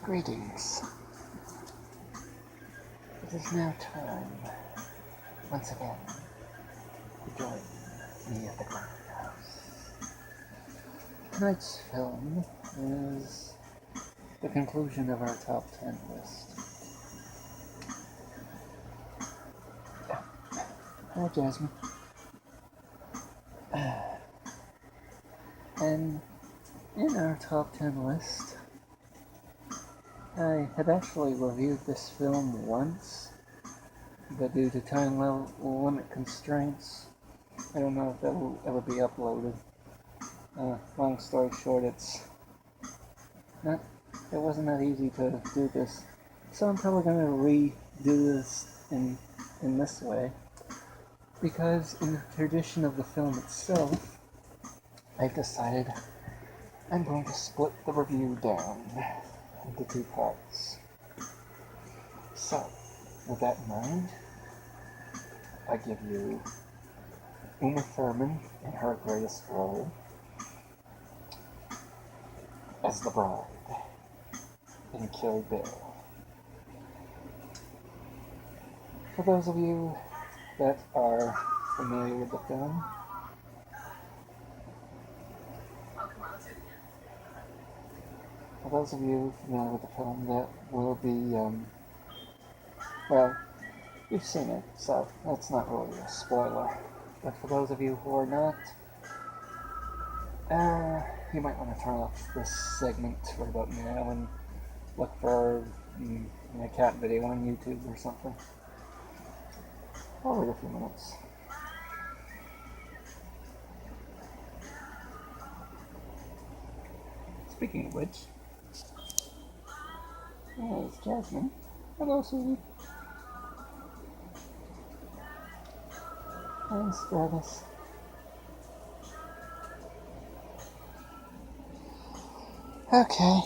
Greetings. It is now time, once again, to join me at the Grindhouse. Tonight's film is the conclusion of our top 10 list. Hi, Jasmine. And in our top 10 list, I had actually reviewed this film once, but due to time limit constraints, I don't know if that will ever be uploaded. Long story short, it wasn't that easy to do this, so I'm probably going to redo this in this way, because in the tradition of the film itself, I've decided I'm going to split the review down into two parts. So, with that in mind, I give you Uma Thurman in her greatest role as the bride in Kill Bill. For those of you that are familiar with the film, that will be, well, you've seen it, so that's not really a spoiler. But for those of you who are not, you might want to turn off this segment right about now and look for my cat video on YouTube or something. I'll wait a few minutes. Speaking of which, it's Jasmine. Hello, sweetie. And Stratus. Okay.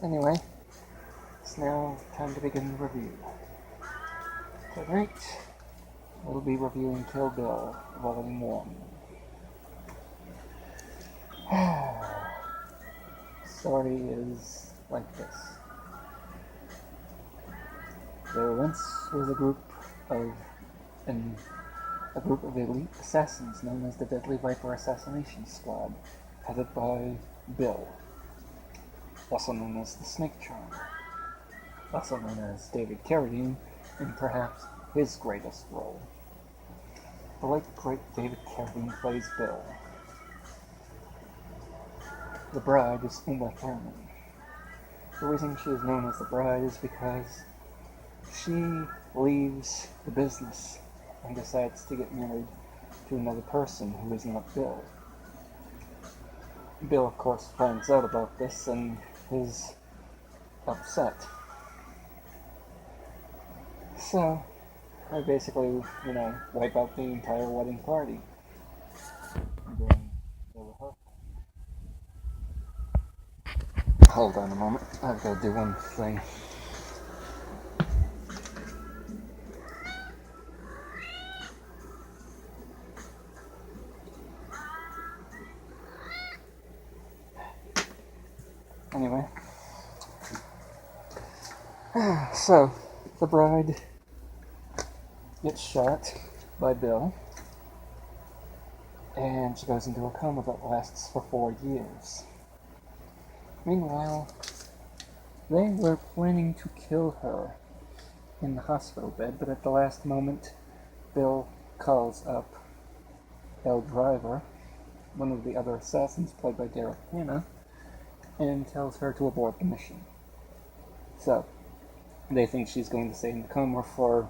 Anyway, it's now time to begin the review. Tonight, we'll be reviewing Kill Bill, Volume 1. Story is like this. There once was a group of elite assassins known as the Deadly Viper Assassination Squad, headed by Bill, also known as the Snake Charmer, also known as David Carradine in perhaps his greatest role. The late great David Carradine plays Bill. The bride is Uma Thurman. The reason she is known as the bride is because she leaves the business and decides to get married to another person who is not Bill. Bill, of course, finds out about this and is upset. So, I basically, wipe out the entire wedding party during the rehearsal. Hold on a moment, I've got to do one thing. Anyway, so the bride gets shot by Bill, and she goes into a coma that lasts for 4 years. Meanwhile, they were planning to kill her in the hospital bed, but at the last moment, Bill calls up El Driver, one of the other assassins played by Derek Hanna, and tells her to abort the mission. So, they think she's going to stay in the coma for,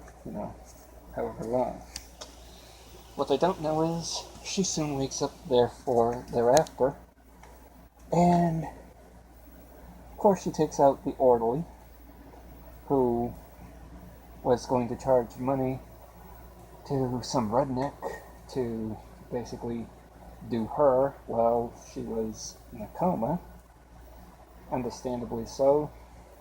however long. What they don't know is, she soon wakes up thereafter, and of course she takes out the orderly, who was going to charge money to some redneck to basically do her while she was in a coma. Understandably so.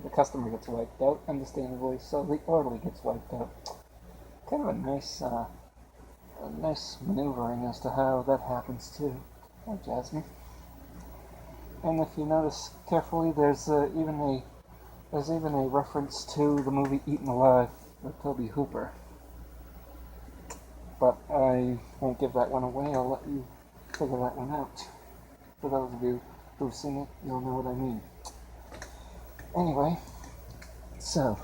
The customer gets wiped out. Understandably so. The orderly gets wiped out. Kind of a nice maneuvering as to how that happens too. Oh, Jasmine. And if you notice carefully, there's even There's even a reference to the movie Eaten Alive with Toby Hooper. But I won't give that one away. I'll let you figure that one out. For those of you who've seen it, you'll know what I mean. Anyway, so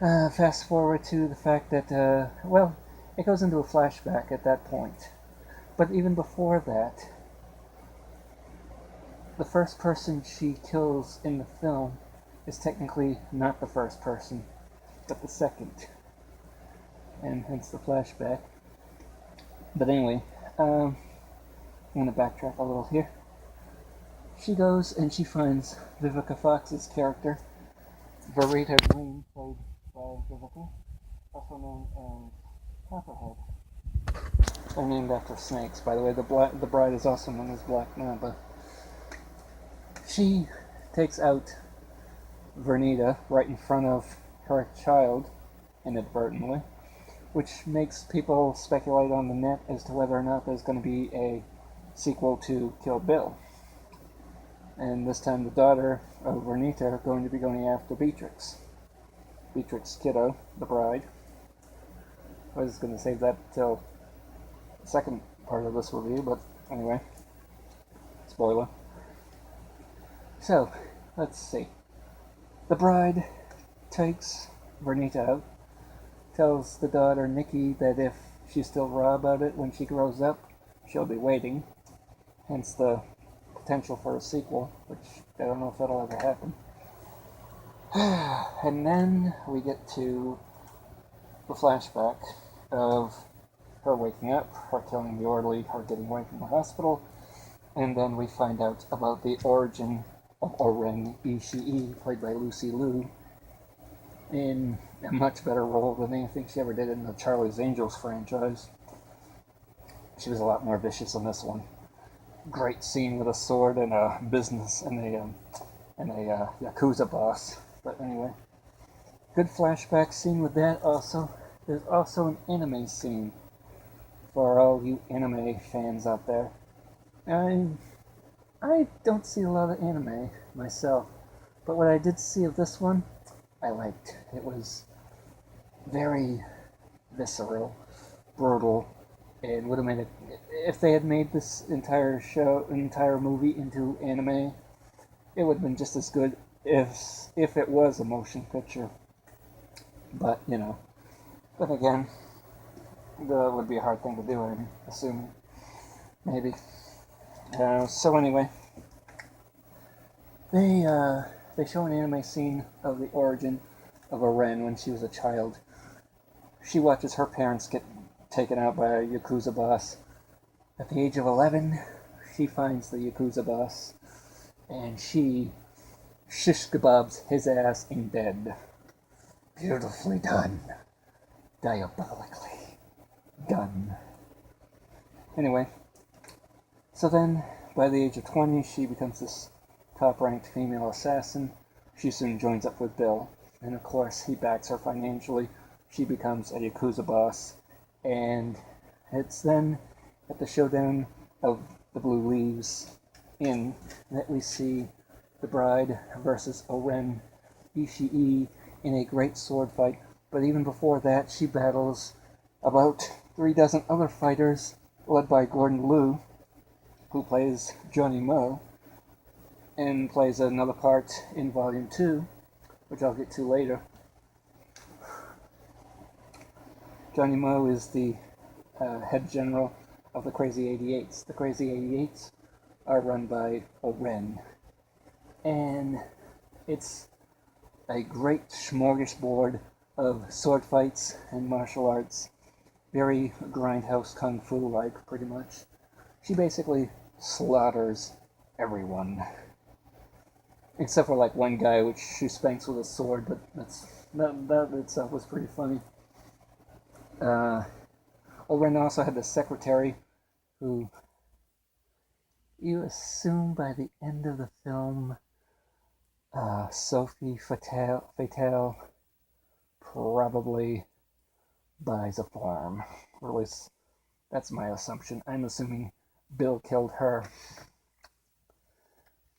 fast forward to the fact that, it goes into a flashback at that point. But even before that, the first person she kills in the film is technically not the first person, but the second. And hence the flashback. But anyway, I'm going to backtrack a little here. She goes and she finds Vivica Fox's character, Verita Green, played by Vivica, also known as Copperhead. They're named after snakes, by the way. The bride is also known as Black Mamba. She takes out Vernita right in front of her child, inadvertently, which makes people speculate on the net as to whether or not there's going to be a sequel to Kill Bill. And this time the daughter of Vernita are going to be going after Beatrix. Beatrix Kiddo, the bride. I was going to save that till the second part of this review, but anyway. Spoiler. So, let's see. The bride takes Vernita out, tells the daughter Nikki that if she's still raw about it when she grows up, she'll be waiting. Hence the potential for a sequel, which I don't know if that'll ever happen. And then we get to the flashback of her waking up, her killing the orderly, her getting away from the hospital, and then we find out about the origin of Oren Ishii, played by Lucy Liu, in a much better role than anything she ever did in the Charlie's Angels franchise. She was a lot more vicious in this one. Great scene with a sword and a business and a Yakuza boss. But anyway, good flashback scene with that also. There's also an anime scene for all you anime fans out there. I don't see a lot of anime myself, but what I did see of this one, I liked. It was very visceral, brutal, and would have made it, if they had made this entire movie into anime, it would have been just as good if it was a motion picture. But, but again, that would be a hard thing to do, I'm assuming. Maybe. So anyway, they show an anime scene of the origin of Oren when she was a child. She watches her parents get taken out by a Yakuza boss. At the age of 11, she finds the Yakuza boss, and she shish kebabs his ass in bed. Beautifully done. Diabolically done. Anyway, so then, by the age of 20, she becomes this top-ranked female assassin. She soon joins up with Bill, and of course, he backs her financially. She becomes a Yakuza boss, and it's then at the showdown of the Blue Leaves Inn that we see the bride versus Oren Ishii in a great sword fight. But even before that, she battles about 36 other fighters led by Gordon Liu, who plays Johnny Mo, and plays another part in Volume 2, which I'll get to later. Johnny Mo is the head general of the Crazy 88s. The Crazy 88s are run by Oren, and it's a great smorgasbord of sword fights and martial arts. Very Grindhouse Kung Fu-like, pretty much. She basically slaughters everyone. Except for like one guy, which she spanks with a sword, but that itself was pretty funny. Oren also had the secretary, who you assume by the end of the film, Sophie Fatale probably buys a farm. Or at least that's my assumption. I'm assuming Bill killed her,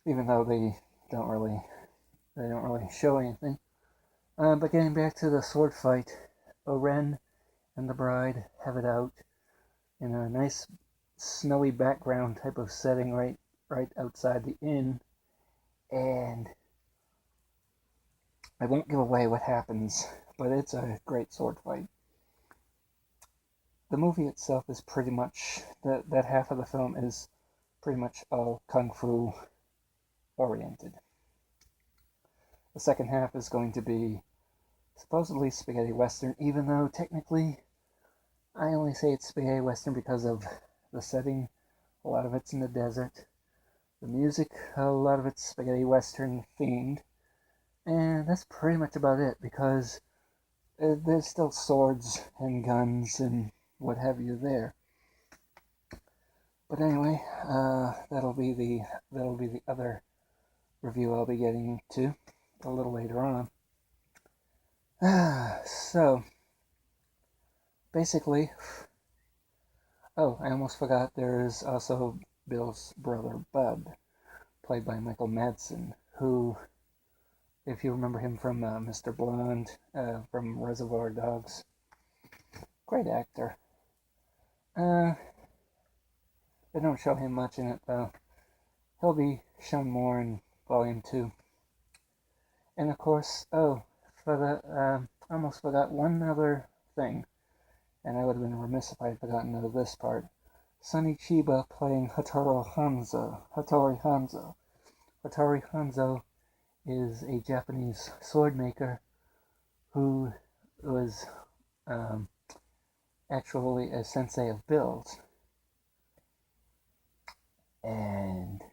even though they don't really They don't really show anything. But getting back to the sword fight, Oren and the bride have it out in a nice snowy background type of setting right outside the inn, and I won't give away what happens, but it's a great sword fight. The movie itself is pretty much, that half of the film is pretty much all kung fu oriented. The second half is going to be supposedly spaghetti western, even though technically I only say it's spaghetti western because of the setting. A lot of it's in the desert. The music, a lot of it's spaghetti western themed. And that's pretty much about it, because there's still swords and guns and what have you there. But anyway, that'll be the other review I'll be getting to a little later on. So basically, oh, I almost forgot. There's also Bill's brother Bud, played by Michael Madsen, who, if you remember him from Mr. Blonde, from Reservoir Dogs, great actor. They don't show him much in it, though. He'll be shown more in Volume 2. And of course, I almost forgot one other thing, and I would have been remiss if I had forgotten of this part. Sonny Chiba playing Hattori Hanzo. Hattori Hanzo is a Japanese sword maker who was actually a sensei of Bill's. And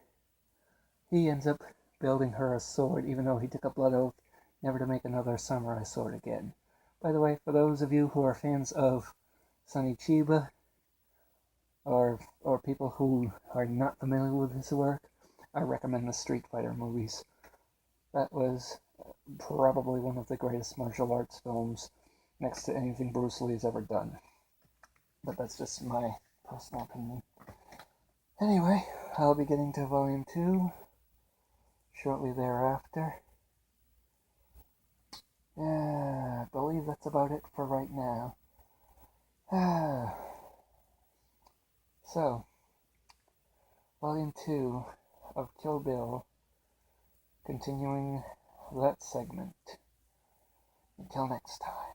he ends up building her a sword, even though he took a blood oath never to make another samurai sword again. By the way, for those of you who are fans of Sonny Chiba, or people who are not familiar with his work, I recommend the Street Fighter movies. That was probably one of the greatest martial arts films next to anything Bruce Lee's ever done. But that's just my personal opinion. Anyway, I'll be getting to Volume 2 shortly thereafter. I believe that's about it for right now. So, Volume 2 of Kill Bill, continuing that segment. Until next time.